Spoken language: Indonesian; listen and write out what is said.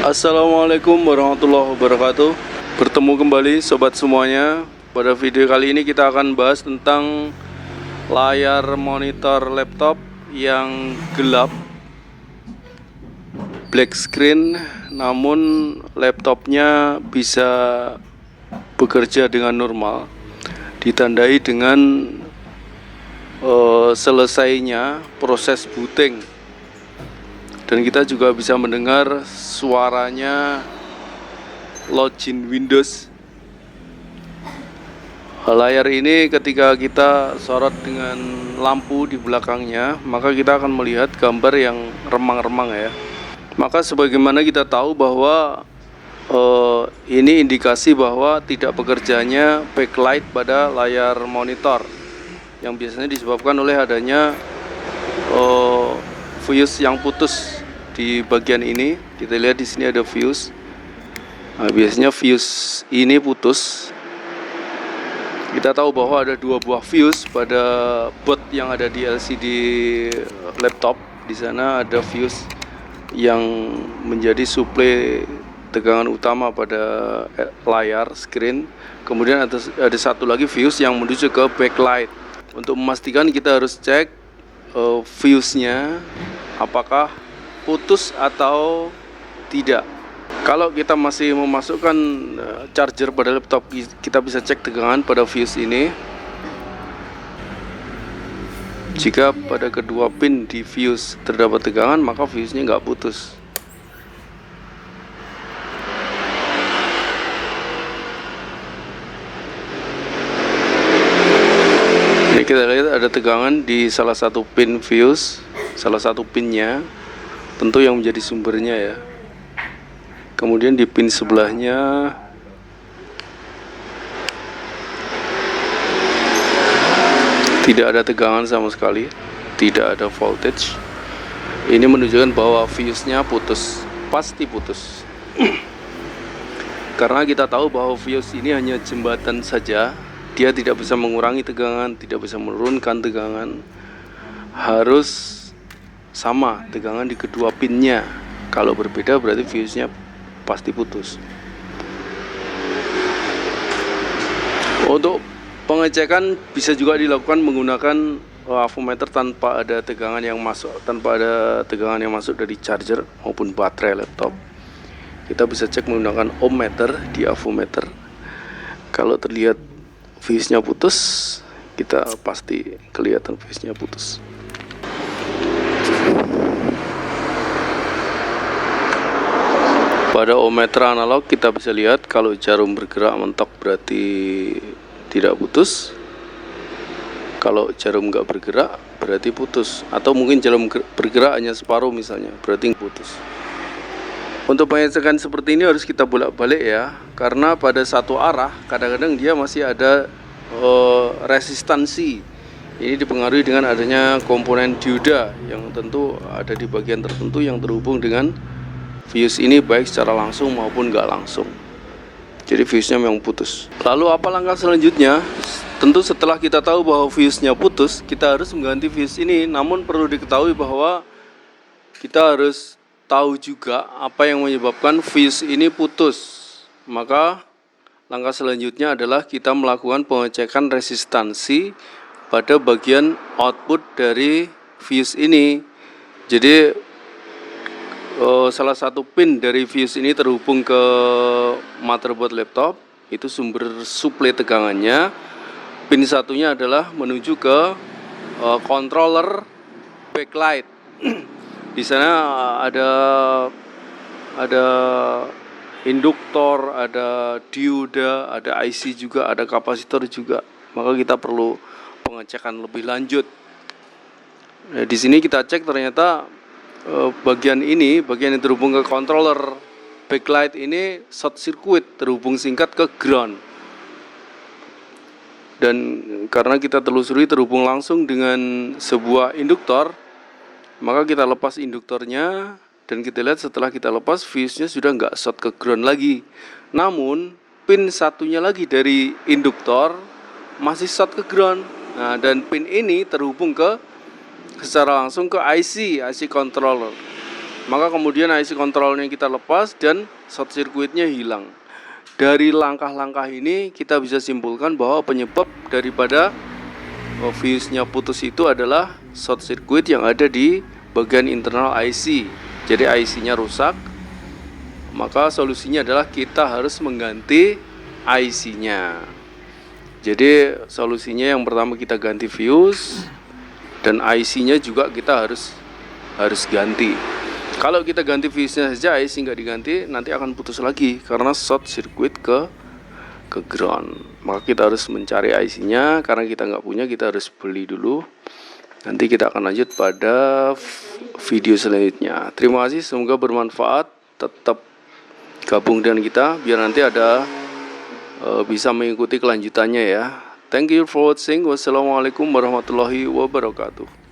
Assalamualaikum warahmatullahi wabarakatuh. Bertemu kembali sobat semuanya. Pada video kali ini kita akan bahas tentang layar monitor laptop yang gelap, black screen, namun laptopnya bisa bekerja dengan normal, ditandai dengan selesainya proses booting. Dan kita juga bisa mendengar suaranya login Windows. Layar ini ketika kita sorot dengan lampu di belakangnya, maka kita akan melihat gambar yang remang-remang ya. Maka sebagaimana kita tahu bahwa ini indikasi bahwa tidak bekerjanya backlight pada layar monitor, yang biasanya disebabkan oleh adanya fuse yang putus di bagian ini. Kita lihat di sini ada fuse. Nah, biasanya fuse ini putus. Kita tahu bahwa ada dua buah fuse pada board yang ada di LCD laptop. Di sana ada fuse yang menjadi suplai tegangan utama pada layar screen. Kemudian ada satu lagi fuse yang menuju ke backlight. Untuk memastikan kita harus cek fuse-nya apakah putus atau tidak. Kalau kita masih memasukkan charger pada laptop, kita bisa cek tegangan pada fuse ini. Jika pada kedua pin di fuse terdapat tegangan, maka fuse-nya nggak putus. Ini kita lihat ada tegangan di salah satu pin fuse, salah satu pinnya, tentu yang menjadi sumbernya ya. Kemudian di pin sebelahnya tidak ada tegangan sama sekali, tidak ada voltage. Ini menunjukkan bahwa fuse-nya putus, pasti putus. Karena kita tahu bahwa fuse ini hanya jembatan saja, dia tidak bisa mengurangi tegangan, tidak bisa menurunkan tegangan. Harus sama tegangan di kedua pinnya. Kalau berbeda berarti fuse-nya pasti putus. Untuk pengecekan bisa juga dilakukan menggunakan avometer tanpa ada tegangan yang masuk dari charger maupun baterai laptop. Kita bisa cek menggunakan ohmmeter di avometer. Kalau terlihat fuse-nya putus, kita pasti kelihatan fuse-nya putus. Pada ohmmeter analog kita bisa lihat kalau jarum bergerak mentok berarti tidak putus. Kalau jarum nggak bergerak berarti putus. Atau mungkin jarum bergerak hanya separuh misalnya, berarti putus. Untuk pengecekan seperti ini harus kita bolak-balik ya, karena pada satu arah kadang-kadang dia masih ada resistansi. Ini dipengaruhi dengan adanya komponen dioda yang tentu ada di bagian tertentu yang terhubung dengan fuse ini, baik secara langsung maupun nggak langsung. Jadi fuse-nya memang putus. Lalu apa langkah selanjutnya? Tentu setelah kita tahu bahwa fuse-nya putus, kita harus mengganti fuse ini. Namun perlu diketahui bahwa kita harus tahu juga apa yang menyebabkan fuse ini putus. Maka langkah selanjutnya adalah kita melakukan pengecekan resistansi pada bagian output dari fuse ini. Jadi salah satu pin dari fuse ini terhubung ke motherboard laptop, itu sumber suplai tegangannya. Pin satunya adalah menuju ke controller backlight. Di sana ada induktor, ada dioda, ada IC juga, ada kapasitor juga. Maka kita perlu pengecekan lebih lanjut. Nah, di sini kita cek ternyata bagian yang terhubung ke controller backlight ini short circuit, terhubung singkat ke ground. Dan karena kita telusuri terhubung langsung dengan sebuah induktor, maka kita lepas induktornya dan kita lihat setelah kita lepas fuse-nya sudah nggak short ke ground lagi. Namun pin satunya lagi dari induktor masih short ke ground. Nah, dan pin ini terhubung secara langsung ke IC controller. Maka kemudian IC kontrolnya kita lepas dan short circuitnya hilang. Dari langkah-langkah ini kita bisa simpulkan bahwa penyebab daripada fuse-nya putus itu adalah short circuit yang ada di bagian internal IC. Jadi IC-nya rusak. Maka solusinya adalah kita harus mengganti IC-nya. Jadi solusinya yang pertama kita ganti fuse dan IC-nya juga kita harus ganti. Kalau kita ganti fuse-nya saja, IC nggak diganti, nanti akan putus lagi karena short circuit ke ground. Maka kita harus mencari IC-nya, karena kita nggak punya kita harus beli dulu. Nanti kita akan lanjut pada video selanjutnya. Terima kasih, semoga bermanfaat. Tetap gabung dengan kita biar nanti ada bisa mengikuti kelanjutannya ya. Thank you for watching. Wassalamualaikum warahmatullahi wabarakatuh.